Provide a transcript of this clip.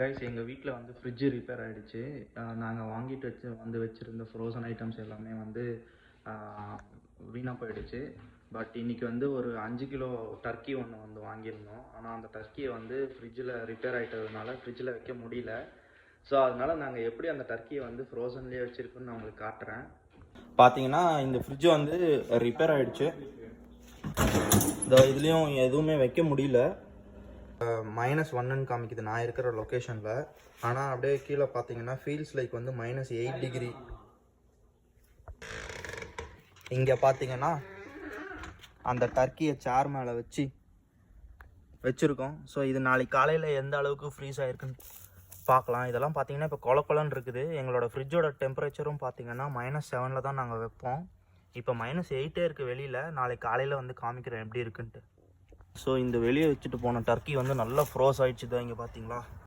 Guys எங்கள் வீட்டில் வந்து ஃப்ரிட்ஜு ரிப்பேர் ஆகிடுச்சு. நாங்கள் வாங்கிட்டு வச்சுருந்த ஃப்ரோசன் ஐட்டம்ஸ் எல்லாமே வந்து வீணாக போயிடுச்சு. பட் இன்றைக்கி வந்து ஒரு 5 கிலோ டர்க்கி ஒன்று வந்து வாங்கியிருந்தோம். ஆனால் அந்த டர்க்கியை வந்து ஃப்ரிட்ஜில் ரிப்பேர் ஆகிட்டதுனால ஃப்ரிட்ஜில் வைக்க முடியல. ஸோ அதனால் நாங்கள் எப்படி அந்த டர்க்கியை வந்து ஃப்ரோசன்லேயே வச்சுருக்கோன்னு நான் உங்களுக்கு காட்டுறேன். பார்த்தீங்கன்னா இந்த ஃப்ரிட்ஜு வந்து ரிப்பேர் ஆகிடுச்சு. இந்த இதுலேயும் எதுவுமே வைக்க முடியல. -1ன்னு காமிக்குது நான் இருக்கிற லொக்கேஷனில். ஆனால் அப்படியே கீழே பார்த்தீங்கன்னா ஃபீல்ஸ் லைக் வந்து -8 டிகிரி. இங்கே பார்த்தீங்கன்னா அந்த டர்க்கியை சேர் மேலே வச்சுருக்கோம். ஸோ இது நாளைக்கு காலையில் எந்த அளவுக்கு ஃப்ரீஸ் ஆகிருக்குன்னு பார்க்கலாம். இதெல்லாம் பார்த்தீங்கன்னா இப்போ கொலன்னு இருக்குது. எங்களோட ஃப்ரிட்ஜோட டெம்பரேச்சரும் பார்த்தீங்கன்னா -7ல் தான் நாங்கள் வைப்போம். இப்போ -8 இருக்குது வெளியில். நாளைக்கு காலையில் வந்து காமிக்கிறேன் எப்படி இருக்குன்ட்டு. ஸோ இந்த வெளியே வச்சுட்டு போன டர்க்கி வந்து நல்லா ஃப்ரோஸ் ஆகிடுச்சு தான். இங்கே பார்த்தீங்களா?